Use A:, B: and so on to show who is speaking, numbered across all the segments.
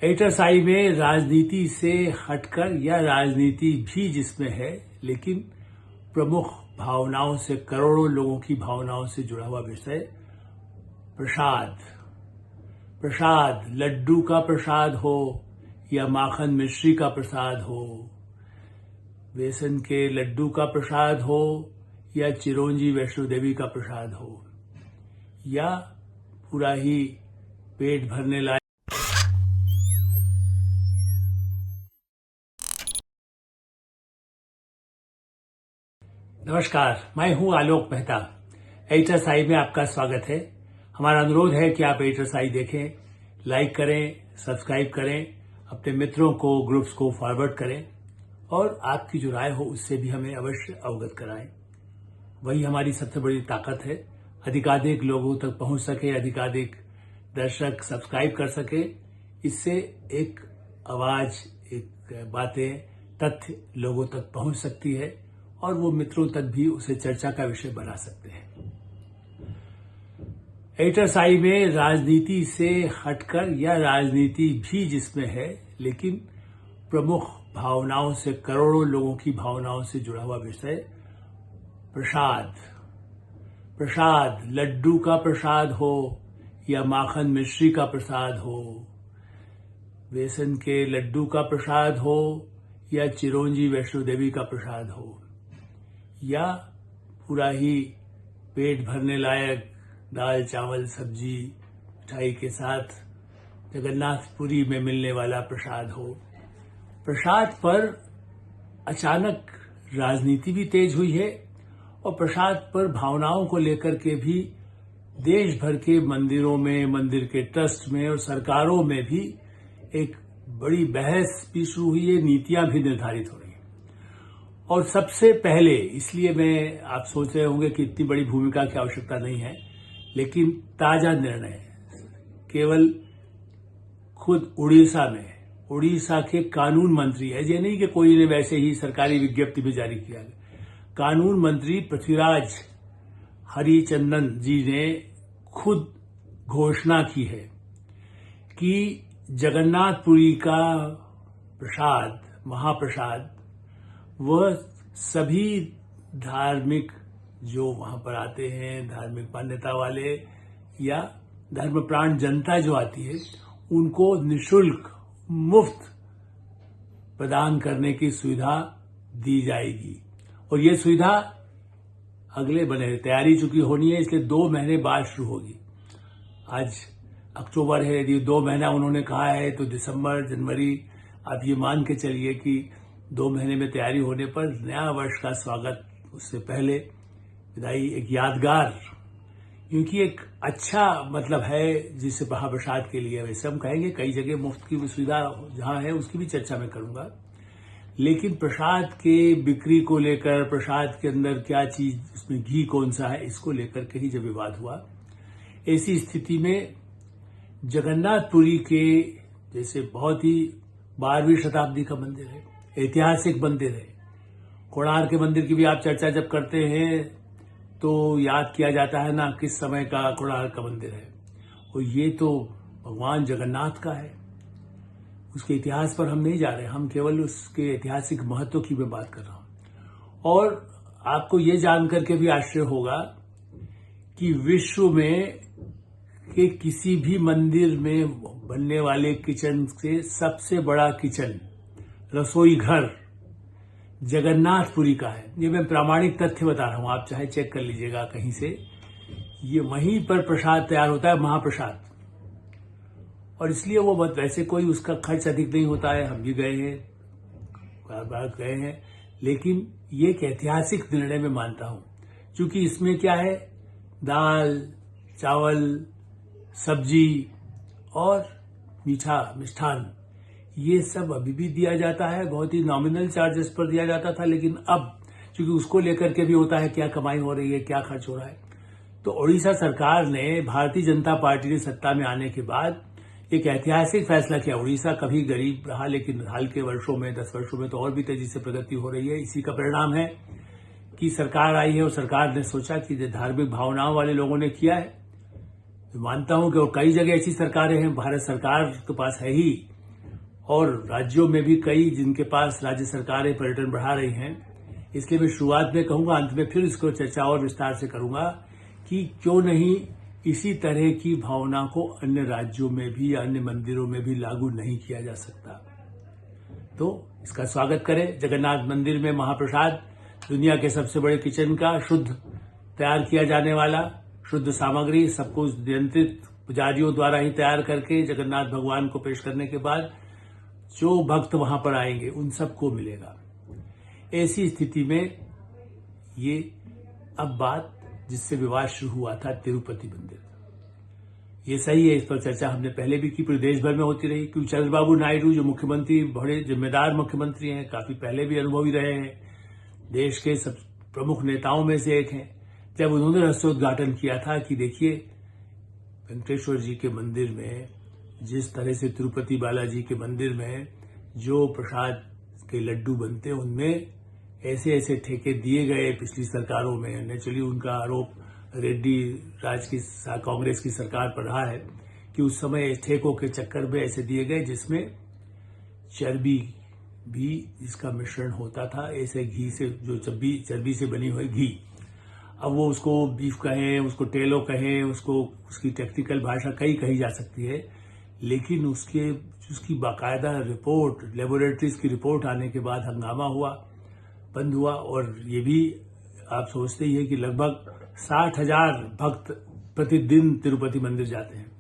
A: एटरसाई में राजनीति से हटकर या राजनीति भी जिसमें है, लेकिन प्रमुख भावनाओं से, करोड़ों लोगों की भावनाओं से जुड़ा हुआ विषय प्रसाद। प्रसाद, लड्डू का प्रसाद हो या माखन मिश्री का प्रसाद हो, बेसन के लड्डू का प्रसाद हो या चिरौंजी वैष्णो देवी का प्रसाद हो, या पूरा ही पेट भरने लायक। नमस्कार, मैं हूं आलोक मेहता। एटरसाई में आपका स्वागत है। हमारा अनुरोध है कि आप एटरसाई देखें, लाइक करें, सब्सक्राइब करें, अपने मित्रों को, ग्रुप्स को फॉरवर्ड करें और आपकी जो राय हो उससे भी हमें अवश्य अवगत कराएं। वही हमारी सबसे बड़ी ताकत है। अधिकाधिक लोगों तक पहुंच सके, अधिकाधिक दर्शक सब्सक्राइब कर सके, इससे एक आवाज, एक बातें, तथ्य लोगों तक पहुंच सकती है और वो मित्रों तक भी उसे चर्चा का विषय बना सकते हैं। एटरसाई में राजनीति से हटकर या राजनीति भी जिसमें है, लेकिन प्रमुख भावनाओं से, करोड़ों लोगों की भावनाओं से जुड़ा हुआ विषय प्रसाद। प्रसाद, लड्डू का प्रसाद हो या माखन मिश्री का प्रसाद हो, बेसन के लड्डू का प्रसाद हो या चिरौंजी वैष्णो देवी का प्रसाद हो, या पूरा ही पेट भरने लायक दाल चावल सब्जी मिठाई के साथ जगन्नाथपुरी में मिलने वाला प्रसाद हो। प्रसाद पर अचानक राजनीति भी तेज हुई है और प्रसाद पर भावनाओं को लेकर के भी देश भर के मंदिरों में, मंदिर के ट्रस्ट में और सरकारों में भी एक बड़ी बहस भी शुरू हुई है, नीतियां भी निर्धारित हो रही हैं। और सबसे पहले, इसलिए मैं, आप सोच रहे होंगे कि इतनी बड़ी भूमिका की आवश्यकता नहीं है, लेकिन ताजा निर्णय केवल खुद उड़ीसा के कानून मंत्री है, ये नहीं कि कोई ने वैसे ही सरकारी विज्ञप्ति भी जारी किया। कानून मंत्री पृथ्वीराज हरिचंदन जी ने खुद घोषणा की है कि जगन्नाथपुरी का प्रसाद, महाप्रसाद, वह सभी धार्मिक जो वहां पर आते हैं, धार्मिक मान्यता वाले या धर्मप्राण जनता जो आती है, उनको निशुल्क, मुफ्त प्रदान करने की सुविधा दी जाएगी। और ये सुविधा अगले महीने, तैयारी चूंकि होनी है इसलिए 2 महीने बाद शुरू होगी। आज अक्टूबर है, यदि 2 महीना उन्होंने कहा है तो दिसंबर, जनवरी, आप ये मान के चलिए कि 2 महीने में तैयारी होने पर नया वर्ष का स्वागत, उससे पहले विदाई, एक यादगार, क्योंकि एक अच्छा मतलब है जिसे महाप्रसाद के लिए। वैसे हम कहेंगे कई जगह मुफ्त की सुविधा जहां है उसकी भी चर्चा मैं करूंगा, लेकिन प्रसाद के बिक्री को लेकर, प्रसाद के अंदर क्या चीज, उसमें घी कौन सा है, इसको लेकर के ही जब विवाद हुआ, ऐसी स्थिति में जगन्नाथपुरी के जैसे बहुत ही 12वीं शताब्दी का मंदिर है, ऐतिहासिक मंदिर है। कोणार्क के मंदिर की भी आप चर्चा जब करते हैं तो याद किया जाता है ना किस समय का कोणार्क का मंदिर है, और ये तो भगवान जगन्नाथ का है। उसके इतिहास पर हम नहीं जा रहे, हम केवल उसके ऐतिहासिक महत्व की मैं बात कर रहा हूं। और आपको ये जानकर के भी आश्चर्य होगा कि विश्व में के किसी भी मंदिर में बनने वाले किचन से सबसे बड़ा किचन, रसोई घर, जगन्नाथपुरी का है। ये मैं प्रामाणिक तथ्य बता रहा हूं, आप चाहे चेक कर लीजिएगा कहीं से। ये वहीं पर प्रसाद तैयार होता है, महाप्रसाद, और इसलिए वो वैसे कोई उसका खर्च अधिक नहीं होता है। हम भी गए हैं, बार गए हैं, लेकिन ये एक ऐतिहासिक निर्णय में मानता हूं, क्योंकि इसमें क्या है, दाल चावल सब्जी और मीठा, मिष्ठान, ये सब अभी भी दिया जाता है। बहुत ही नॉमिनल चार्जेस पर दिया जाता था, लेकिन अब क्योंकि उसको लेकर के भी होता है क्या कमाई हो रही है, क्या खर्च हो रहा है, तो उड़ीसा सरकार ने, भारतीय जनता पार्टी ने सत्ता में आने के बाद एक ऐतिहासिक फैसला किया। उड़ीसा कभी गरीब रहा, लेकिन हाल के वर्षों में, 10 वर्षों में तो और भी तेजी से प्रगति हो रही है। इसी का परिणाम है कि सरकार आई है और सरकार ने सोचा कि धार्मिक भावनाओं वाले लोगों ने किया है, मानता हूं कि और कई जगह ऐसी सरकारें हैं, भारत सरकार के पास है ही और राज्यों में भी कई जिनके पास राज्य सरकारें पर्यटन बढ़ा रही हैं। इसलिए मैं शुरुआत में कहूंगा, अंत में फिर इसको चर्चा और विस्तार से करूंगा कि क्यों नहीं इसी तरह की भावना को अन्य राज्यों में भी या अन्य मंदिरों में भी लागू नहीं किया जा सकता। तो इसका स्वागत करें। जगन्नाथ मंदिर में महाप्रसाद दुनिया के सबसे बड़े किचन का शुद्ध तैयार किया जाने वाला, शुद्ध सामग्री, सब कुछ नियंत्रित पुजारियों द्वारा ही तैयार करके जगन्नाथ भगवान को पेश करने के बाद जो भक्त वहां पर आएंगे उन सबको मिलेगा। ऐसी स्थिति में ये अब बात जिससे विवाद शुरू हुआ था तिरुपति मंदिर, ये सही है, इस पर चर्चा हमने पहले भी की, पूरे देश भर में होती रही। क्योंकि चंद्रबाबू नायडू जो मुख्यमंत्री, बड़े जिम्मेदार मुख्यमंत्री हैं, काफी पहले भी अनुभवी रहे हैं, देश के सब प्रमुख नेताओं में से एक हैं, जब उन्होंने रहस्योद्घाटन किया था कि देखिए वेंकटेश्वर जी के मंदिर में जिस तरह से तिरुपति बालाजी के मंदिर में जो प्रसाद के लड्डू बनते हैं उनमें ऐसे ऐसे ठेके दिए गए पिछली सरकारों में। नेचुरली उनका आरोप रेड्डी राज की कांग्रेस की सरकार पर रहा है कि उस समय ठेकों के चक्कर में ऐसे दिए गए जिसमें चर्बी भी जिसका मिश्रण होता था, ऐसे घी से जो चर्बी से बनी हुई घी, अब वो उसको बीफ कहें, उसको टेलो कहें, उसको उसकी टेक्निकल भाषा कई कही जा सकती है, लेकिन उसकी बाकायदा रिपोर्ट, लेबोरेटरीज की रिपोर्ट आने के बाद हंगामा हुआ, बंद हुआ। और ये भी आप सोचते ही हैं कि लगभग 60,000 भक्त प्रतिदिन तिरुपति मंदिर जाते हैं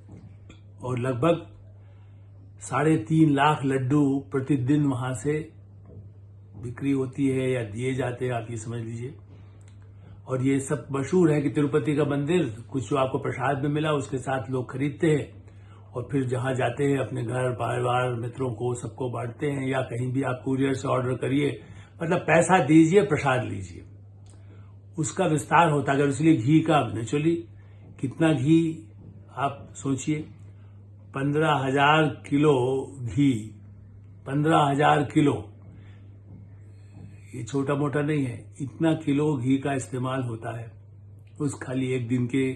A: और लगभग 3.5 लाख लड्डू प्रतिदिन वहां से बिक्री होती है या दिए जाते हैं, आप ये समझ लीजिए। और ये सब मशहूर है कि तिरुपति का मंदिर, कुछ जो आपको प्रसाद में मिला उसके साथ लोग खरीदते हैं और फिर जहां जाते हैं अपने घर परिवार मित्रों को सबको बांटते हैं, या कहीं भी आप कुरियर से ऑर्डर करिए, मतलब पैसा दीजिए प्रसाद लीजिए, उसका विस्तार होता है। इसलिए घी का नेचुरली कितना घी आप सोचिए, 15,000 किलो घी, 15,000 किलो, ये छोटा मोटा नहीं है, इतना किलो घी का इस्तेमाल होता है उस खाली एक दिन के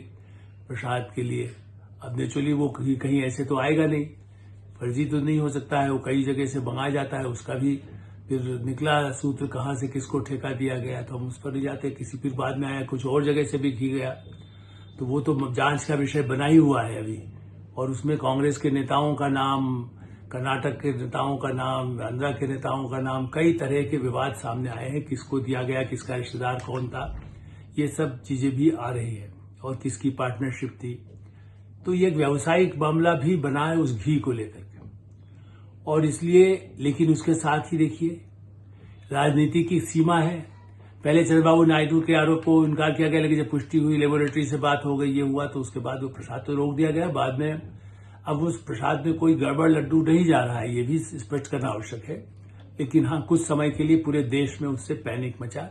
A: प्रसाद के लिए। अब नेचुरली वो कहीं ऐसे तो आएगा नहीं, फर्जी तो नहीं हो सकता है, वो कई जगह से मंगाया जाता है, उसका भी फिर निकला सूत्र कहां से किसको ठेका दिया गया तो हम उस पर नहीं जाते। किसी फिर बाद में आया कुछ और जगह से भी घी गया, तो वो तो जांच का विषय बना ही हुआ है अभी। और उसमें कांग्रेस के नेताओं का नाम, कर्नाटक के नेताओं का नाम, आंध्रा के नेताओं का नाम, कई तरह के विवाद सामने आए हैं, किसको दिया गया, किसका रिश्तेदार कौन था, ये सब चीजें भी आ रही है और किसकी पार्टनरशिप थी। तो ये एक व्यावसायिक मामला भी बना है उस घी को लेकर के। और इसलिए, लेकिन उसके साथ ही देखिए राजनीति की सीमा है। पहले चंद्रबाबू नायडू के आरोप को इनकार किया गया, लेकिन जब पुष्टि हुई, लेबोरेटरी से बात हो गई, ये हुआ, तो उसके बाद वो प्रसाद तो रोक दिया गया। बाद में अब उस प्रसाद में कोई गड़बड़ लड्डू नहीं जा रहा है, ये भी स्पष्ट करना आवश्यक है। लेकिन हाँ, कुछ समय के लिए पूरे देश में उससे पैनिक मचा,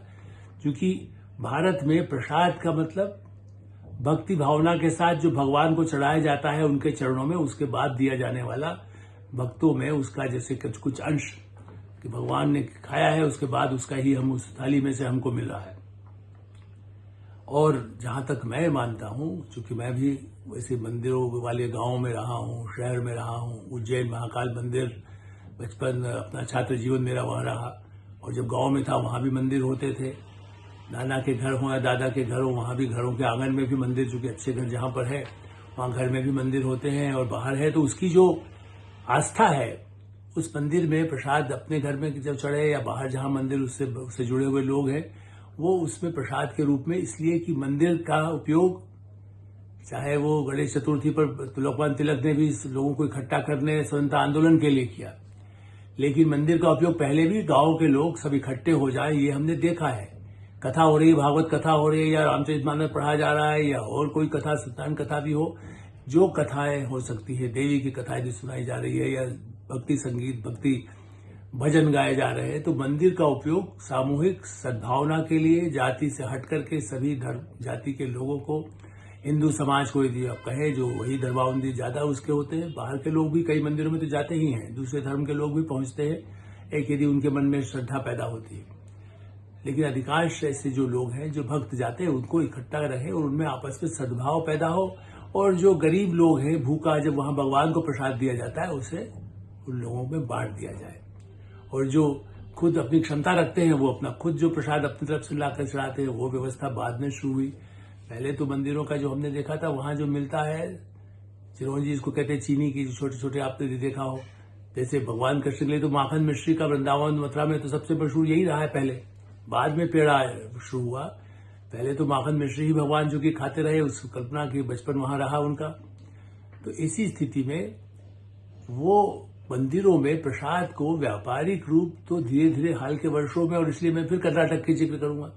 A: क्योंकि भारत में प्रसाद का मतलब भक्ति भावना के साथ जो भगवान को चढ़ाया जाता है उनके चरणों में, उसके बाद दिया जाने वाला भक्तों में उसका जैसे कुछ अंश कि भगवान ने खाया है, उसके बाद उसका ही हम उस थाली में से हमको मिल रहा है। और जहां तक मैं मानता हूं, चूंकि मैं भी वैसे मंदिरों वाले गांव में रहा हूं, शहर में रहा हूं, उज्जैन महाकाल मंदिर, बचपन अपना छात्र जीवन मेरा वहां रहा, और जब गांव में था वहां भी मंदिर होते थे, नाना के घर हो या दादा के घर हो, वहां भी घरों के आंगन में भी मंदिर, चूंकि अच्छे घर जहां पर है वहां घर में भी मंदिर होते हैं और बाहर है, तो उसकी जो आस्था है उस मंदिर में प्रसाद अपने घर में जब चढ़े या बाहर जहां मंदिर उससे जुड़े हुए लोग हैं, वो उसमें प्रसाद के रूप में, इसलिए कि मंदिर का उपयोग चाहे वो गणेश चतुर्थी पर लोकमान्य तिलक ने भी लोगों को इकट्ठा करने स्वतंत्रता आंदोलन के लिए किया, लेकिन मंदिर का उपयोग पहले भी गांव के लोग सब इकट्ठे हो जाए, ये हमने देखा है। कथा हो रही है, भागवत कथा हो रही है, या रामचरितमानस पढ़ा जा रहा है, या और कोई कथा, सत्यान कथा भी हो, जो कथाएं हो सकती है, देवी की कथाएं जो सुनाई जा रही है, या भक्ति संगीत, भक्ति भजन गाए जा रहे हैं, तो मंदिर का उपयोग सामूहिक सद्भावना के लिए, जाति से हट करके सभी धर्म जाति के लोगों को, हिंदू समाज को यदि आप कहें, जो वही धर्मावलंबी ज्यादा उसके होते हैं, बाहर के लोग भी कई मंदिरों में तो जाते ही हैं, दूसरे धर्म के लोग भी पहुंचते हैं, एक यदि उनके मन में श्रद्धा पैदा होती है। लेकिन अधिकांश ऐसे जो लोग हैं, जो भक्त जाते हैं, उनको इकट्ठा रहे और उनमें आपस में सद्भाव पैदा हो, और जो गरीब लोग हैं, भूखा, जब वहां भगवान को प्रसाद दिया जाता है, उसे उन लोगों में बांट दिया जाए। और जो खुद अपनी क्षमता रखते हैं वो अपना खुद जो प्रसाद अपनी तरफ से लाकर चढ़ाते हैं, वो व्यवस्था बाद में शुरू हुई। पहले तो मंदिरों का जो हमने देखा था, वहां जो मिलता है चिरौंजी, जिसको कहते हैं चीनी की, छोटे छोटे आपने देखा हो, जैसे भगवान कृष्ण के लिए तो माखन मिश्री का वृंदावन मथुरा में तो सबसे मशहूर यही रहा है पहले, बाद में पेड़ा शुरू हुआ। पहले तो माखन मिश्री ही भगवान जो कि खाते रहे, उस कल्पना की बचपन वहां रहा उनका। तो इसी स्थिति में वो मंदिरों में प्रसाद को व्यापारिक रूप तो धीरे धीरे हाल के वर्षों में, और इसलिए मैं फिर कर्नाटक की जिक्र करूंगा,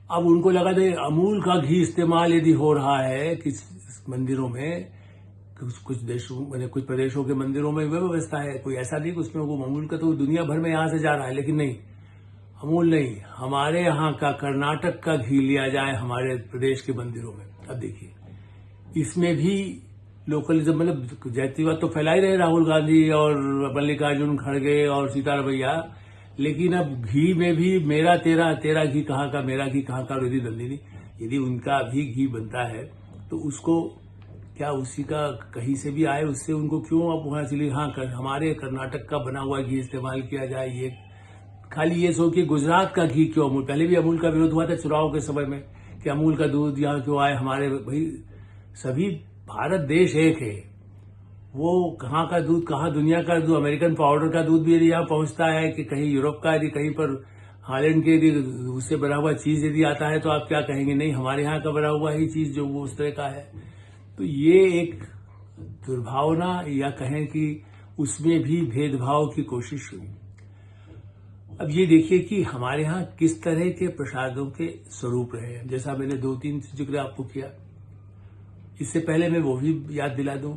A: अब उनको लगा था अमूल का घी इस्तेमाल यदि हो रहा है किस मंदिरों में, कुछ देशों मैंने कुछ प्रदेशों के मंदिरों में वह व्यवस्था है, कोई ऐसा नहीं कि उसमें वो अमूल का तो दुनिया भर में यहां से जा रहा है, लेकिन नहीं, अमूल नहीं, हमारे यहाँ का कर्नाटक का घी लिया जाए हमारे प्रदेश के मंदिरों में। अब देखिए, इसमें भी लोकलिज्म, मतलब जातिवाद तो फैला ही रहे राहुल गांधी और मल्लिकार्जुन खड़गे और सीतारमैया, लेकिन अब घी में भी मेरा तेरा, तेरा घी कहाँ का, मेरा घी कहाँ का, रिद्धि नंदिनी, यदि उनका भी घी बनता है तो उसको क्या उसी का कहीं से भी आए, उससे उनको क्यों अब वहां चलिए हाँ हमारे कर्नाटक का बना हुआ घी इस्तेमाल किया जाए। ये खाली ये सोचिए गुजरात का घी क्यों अमूल, पहले भी अमूल का विरोध हुआ था चुनाव के समय में कि अमूल का दूध यहाँ क्यों आए हमारे, भाई सभी भारत देश एक है, वो कहाँ का दूध कहाँ दुनिया का दूध, अमेरिकन पाउडर का दूध भी यदि यहाँ पहुंचता है कि कहीं यूरोप का, यदि कहीं पर हालैंड के यदि उससे बना हुआ चीज यदि आता है तो आप क्या कहेंगे, नहीं हमारे यहाँ का बना हुआ ही चीज जो वो उस तरह का है। तो ये एक दुर्भावना या कहें कि उसमें भी भेदभाव की कोशिश हुई। अब ये देखिए कि हमारे यहाँ किस तरह के प्रसादों के स्वरूप रहे हैं, जैसा मैंने 2-3 जिक्र आपको किया। इससे पहले मैं वो भी याद दिला दूं,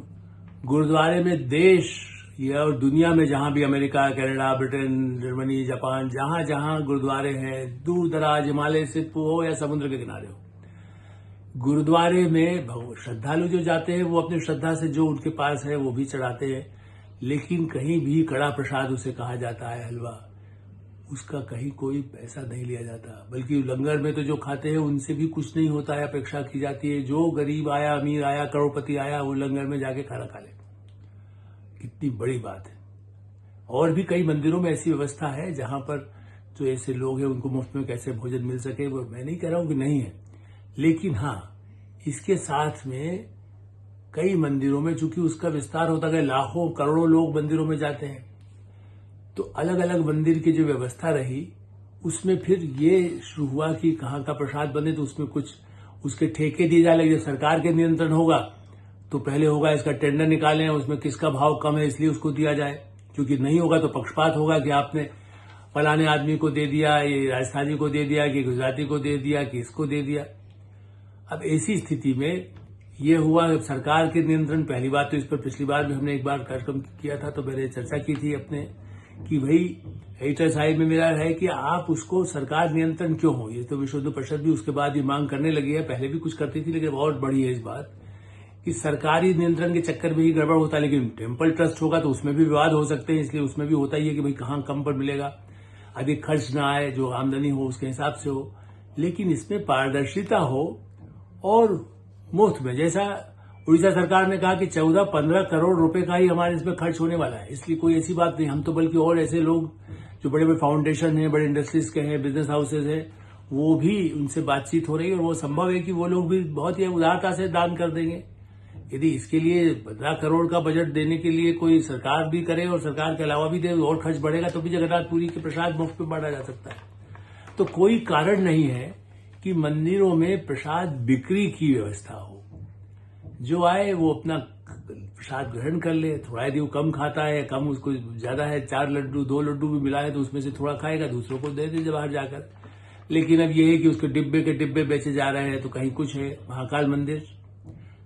A: गुरुद्वारे में देश या और दुनिया में जहां भी America, Canada, Britain, Germany, Japan, जहां जहां गुरुद्वारे हैं, दूर दराज हिमालय से हो या समुद्र के किनारे हो, गुरुद्वारे में श्रद्धालु जो जाते हैं वो अपनी श्रद्धा से जो उनके पास है वो भी चढ़ाते हैं, लेकिन कहीं भी कड़ा प्रसाद उसे कहा जाता है, हलवा, उसका कहीं कोई पैसा नहीं लिया जाता, बल्कि लंगर में तो जो खाते हैं उनसे भी कुछ नहीं होता है, अपेक्षा की जाती है जो गरीब आया, अमीर आया, करोड़पति आया, वो लंगर में जाके खाना खा ले। कितनी बड़ी बात है। और भी कई मंदिरों में ऐसी व्यवस्था है जहां पर जो ऐसे लोग हैं उनको मुफ्त में कैसे भोजन मिल सके, वो मैं नहीं कह रहा हूं कि नहीं है, लेकिन हाँ इसके साथ में कई मंदिरों में चूंकि उसका विस्तार होता गया, लाखों करोड़ों लोग मंदिरों में जाते हैं, तो अलग अलग मंदिर की जो व्यवस्था रही उसमें फिर ये शुरू हुआ कि कहाँ का प्रसाद बने तो उसमें कुछ उसके ठेके दिए जाने लगे। सरकार के नियंत्रण होगा तो पहले होगा इसका टेंडर निकालें, उसमें किसका भाव कम है इसलिए उसको दिया जाए, क्योंकि नहीं होगा तो पक्षपात होगा कि आपने फलाने आदमी को दे दिया, ये राजस्थानी को दे दिया, कि गुजराती को दे दिया, कि इसको दे दिया। अब ऐसी स्थिति में ये हुआ सरकार के नियंत्रण। पहली बात तो इस पर पिछली बार भी हमने एक बार कार्यक्रम किया था तो मैंने चर्चा की थी अपने कि भाई एडिटर साइड में मेरा है कि आप उसको सरकार नियंत्रण क्यों हो। ये तो विश्व हिंदू परिषद भी उसके बाद ये मांग करने लगी है, पहले भी कुछ करती थी लेकिन बहुत बड़ी है इस बात कि सरकारी नियंत्रण के चक्कर में ही गड़बड़ होता है। लेकिन टेम्पल ट्रस्ट होगा तो उसमें भी विवाद हो सकते हैं, इसलिए उसमें भी होता ही है कि भाई कहाँ कम पर मिलेगा, अधिक खर्च ना आए, जो आमदनी हो उसके हिसाब से हो, लेकिन इसमें पारदर्शिता हो और मुफ्त में। जैसा उड़ीसा सरकार ने कहा कि 14-15 करोड़ रुपए का ही हमारे इसमें खर्च होने वाला है, इसलिए कोई ऐसी बात नहीं। हम तो बल्कि और ऐसे लोग जो बड़े बड़े फाउंडेशन हैं, बड़े इंडस्ट्रीज के हैं, बिजनेस हाउसेज हैं, वो भी उनसे बातचीत हो रही है और वो संभव है कि वो लोग भी बहुत ही उदारता से दान कर देंगे। यदि इसके लिए 15 करोड़ का बजट देने के लिए कोई सरकार भी करे और सरकार के अलावा भी दे और खर्च बढ़ेगा तो भी जगन्नाथपुरी के प्रसाद मुफ्त में बांटा जा सकता है। तो कोई कारण नहीं है कि मंदिरों में प्रसाद बिक्री की व्यवस्था हो। जो आए वो अपना प्रसाद ग्रहण कर ले, थोड़ा यदि वो कम खाता है, कम उसको ज्यादा है, 4 लड्डू 2 लड्डू भी मिला है तो उसमें से थोड़ा खाएगा, दूसरों को दे दे बाहर जाकर। लेकिन अब ये है कि उसके डिब्बे के डिब्बे बेचे जा रहे हैं। तो कहीं कुछ है, महाकाल मंदिर,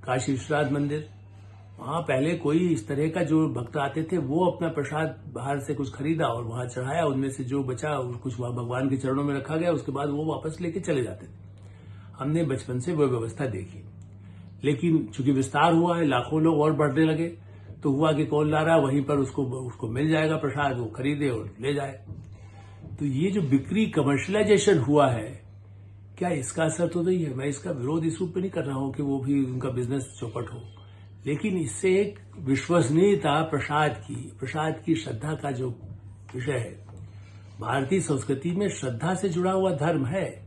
A: काशी विश्वनाथ मंदिर, वहां पहले कोई इस तरह का जो भक्त आते थे वो अपना प्रसाद बाहर से कुछ खरीदा और वहां चढ़ाया, उनमें से जो बचा कुछ वहां भगवान के चरणों में रखा गया, उसके बाद वो वापस लेके चले जाते थे। हमने बचपन से वो व्यवस्था देखी, लेकिन चूंकि विस्तार हुआ है, लाखों लोग और बढ़ने लगे, तो हुआ कि कौन ला रहा, वहीं पर उसको मिल जाएगा प्रसाद, वो खरीदे और ले जाए। तो ये जो बिक्री कमर्शलाइजेशन हुआ है, क्या इसका असर तो नहीं है? मैं इसका विरोध इस रूप में नहीं कर रहा हूं कि वो भी उनका बिजनेस चौपट हो, लेकिन इससे एक विश्वसनीयता प्रसाद की श्रद्धा का जो विषय है, भारतीय संस्कृति में श्रद्धा से जुड़ा हुआ धर्म है।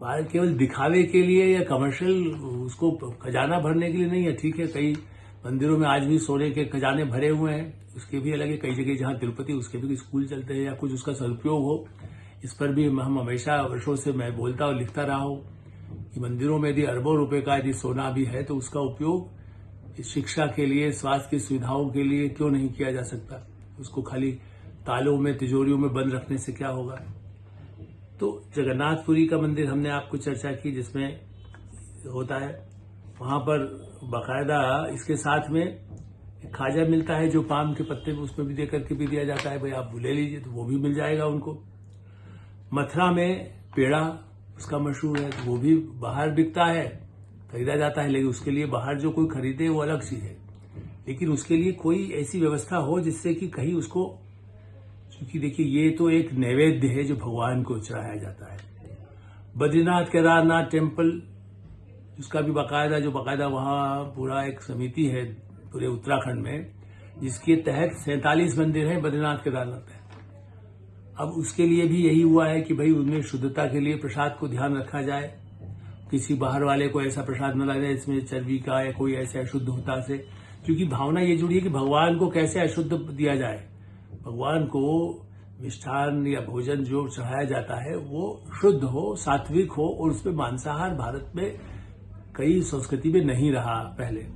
A: भारत केवल दिखावे के लिए या कमर्शियल उसको खजाना भरने के लिए नहीं है। ठीक है, कई मंदिरों में आज भी सोने के खजाने भरे हुए हैं, उसके भी अलग है। कई जगह जहां तिरुपति उसके भी स्कूल चलते हैं या कुछ उसका सदुपयोग हो, इस पर भी हम हमेशा वर्षों से मैं बोलता और लिखता रहा हूं कि मंदिरों में यदि अरबों रुपए का यदि सोना भी है तो उसका उपयोग शिक्षा के लिए, स्वास्थ्य की सुविधाओं के लिए क्यों नहीं किया जा सकता। उसको खाली तालों में, तिजोरियों में बंद रखने से क्या होगा। तो जगन्नाथपुरी का मंदिर हमने आपको चर्चा की, जिसमें होता है वहां पर बाकायदा इसके साथ में खाजा मिलता है जो पाम के पत्ते में उसमें भी देकर के भी दिया जाता है, भाई आप ले लीजिए, तो वो भी मिल जाएगा उनको। मथुरा में पेड़ा उसका मशहूर है, तो वो भी बाहर बिकता है, खरीदा जाता है, लेकिन उसके लिए बाहर जो कोई खरीदे वो अलग चीज है। लेकिन उसके लिए कोई ऐसी व्यवस्था हो जिससे कि कहीं उसको, क्योंकि देखिए ये तो एक नैवेद्य है जो भगवान को चढ़ाया जाता है। बद्रीनाथ केदारनाथ टेम्पल, उसका भी बाकायदा वहां पूरा एक समिति है पूरे उत्तराखंड में, जिसके तहत 47 मंदिर हैं बद्रीनाथ केदारनाथ में। अब उसके लिए भी यही हुआ है कि भाई उनमें शुद्धता के लिए प्रसाद को ध्यान रखा जाए, किसी बाहर वाले को ऐसा प्रसाद न लगे इसमें चर्बी का या कोई ऐसे अशुद्धता से, क्योंकि भावना ये जुड़ी है कि भगवान को कैसे अशुद्ध दिया जाए। भगवान को मिष्ठान या भोजन जो चढ़ाया जाता है वो शुद्ध हो, सात्विक हो, और उसमें मांसाहार भारत में कई संस्कृति में नहीं रहा। पहले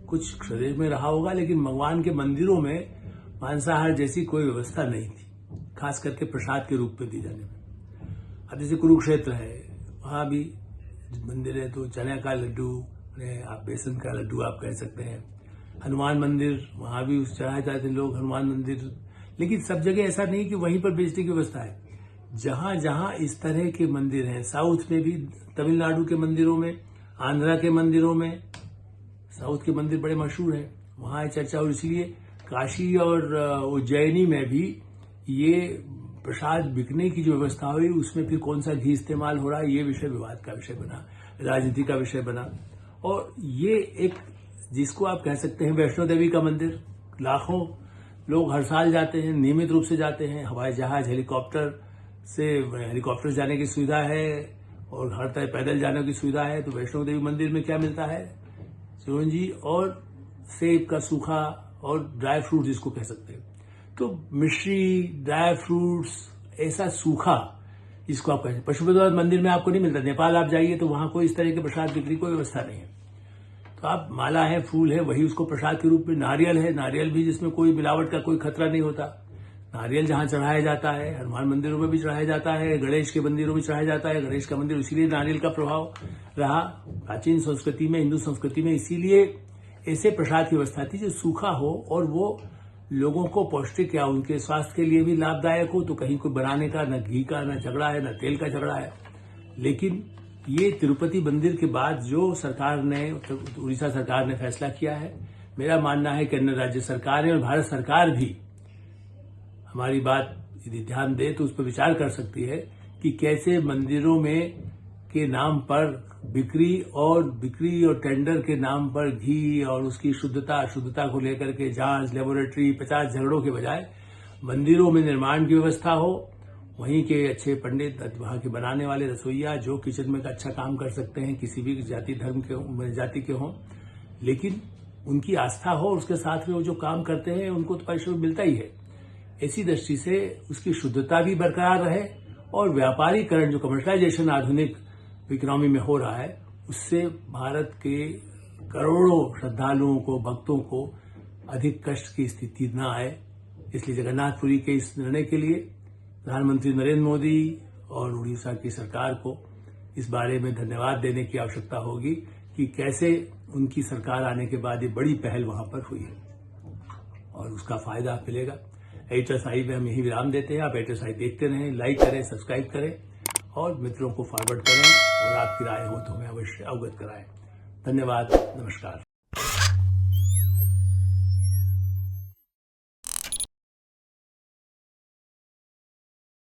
A: कुछ प्रदेश में रहा होगा, लेकिन भगवान के मंदिरों में मांसाहार जैसी कोई व्यवस्था नहीं थी, खास करके प्रसाद के रूप में दी जाने में। अब जैसे कुरुक्षेत्र है, वहां भी मंदिर है तो चने का लड्डू, आप बेसन का लड्डू आप कह सकते हैं। हनुमान मंदिर, वहां भी चढ़ाए जाते लोग हनुमान मंदिर। लेकिन सब जगह ऐसा नहीं कि वहीं पर बेचने की व्यवस्था है। जहां जहां इस तरह के मंदिर हैं, साउथ में भी, तमिलनाडु के मंदिरों में, आंध्रा के मंदिरों में, साउथ के मंदिर बड़े मशहूर हैं, वहां चर्चा। और इसलिए काशी और उज्जैनी में भी ये प्रसाद बिकने की जो व्यवस्था हुई, उसमें फिर कौन सा घी इस्तेमाल हो रहा है, ये विषय विवाद का विषय बना, राजनीति का विषय बना। और ये एक, जिसको आप कह सकते हैं वैष्णो देवी का मंदिर, लाखों लोग हर साल जाते हैं, नियमित रूप से जाते हैं। हवाई जहाज, हेलीकॉप्टर जाने की सुविधा है और हर तरह पैदल जाने की सुविधा है। तो वैष्णो देवी मंदिर में क्या मिलता है, चिरौंजी और सेब का सूखा और ड्राई फ्रूट जिसको कह सकते हैं। तो मिश्री, ड्राई फ्रूट्स, ऐसा सूखा जिसको आप कहते हैं। पशुपतिनाथ मंदिर में आपको नहीं मिलता। नेपाल आप जाइए तो वहां कोई इस तरह के प्रसाद बिक्री कोई व्यवस्था नहीं है। तो आप माला है, फूल है, वही उसको प्रसाद के रूप में। नारियल है, नारियल भी जिसमें कोई मिलावट का कोई खतरा नहीं होता। नारियल जहां चढ़ाया जाता है, हनुमान मंदिरों में भी चढ़ाया जाता है, गणेश के मंदिरों में चढ़ाया जाता है। गणेश का मंदिर इसीलिए नारियल का प्रभाव रहा प्राचीन संस्कृति में, हिंदू संस्कृति में, इसीलिए ऐसे प्रसाद की व्यवस्था थी जो सूखा हो और वो लोगों को पौष्टिक या उनके स्वास्थ्य के लिए भी लाभदायक हो। तो कहीं कोई बनाने का न घी का न झगड़ा है, न तेल का झगड़ा है। लेकिन ये तिरुपति मंदिर के बाद जो सरकार ने, उड़ीसा सरकार ने फैसला किया है, मेरा मानना है कि अन्य राज्य सरकारें और भारत सरकार भी हमारी बात यदि ध्यान दे तो उस पर विचार कर सकती है कि कैसे मंदिरों में के नाम पर बिक्री और टेंडर के नाम पर घी और उसकी शुद्धता अशुद्धता को लेकर के जांच, लेबोरेटरी, 50 झगड़ों के बजाय मंदिरों में निर्माण की व्यवस्था हो। वहीं के अच्छे पंडित, वहां के बनाने वाले रसोइया जो किचन में अच्छा काम कर सकते हैं, किसी भी जाति धर्म के जाति के हों, लेकिन उनकी आस्था हो, उसके साथ में वो जो काम करते हैं उनको तो परिश्रम मिलता ही है। ऐसी दृष्टि से उसकी शुद्धता भी बरकरार रहे और व्यापारीकरण, जो कमर्शलाइजेशन आधुनिक इकोनॉमी में हो रहा है, उससे भारत के करोड़ों श्रद्धालुओं को, भक्तों को अधिक कष्ट की स्थिति न आए। इसलिए जगन्नाथपुरी के इस निर्णय के लिए प्रधानमंत्री नरेंद्र मोदी और उड़ीसा की सरकार को इस बारे में धन्यवाद देने की आवश्यकता होगी कि कैसे उनकी सरकार आने के बाद ये बड़ी पहल वहां पर हुई है और उसका फायदा मिलेगा। एडिटर्स आई में हम यही विराम देते हैं। आप एडिटर्स आई देखते रहें, लाइक करें, सब्सक्राइब करें और मित्रों को फॉरवर्ड करें और आपकी राय हो तो हमें अवश्य अवगत कराएं। धन्यवाद, नमस्कार।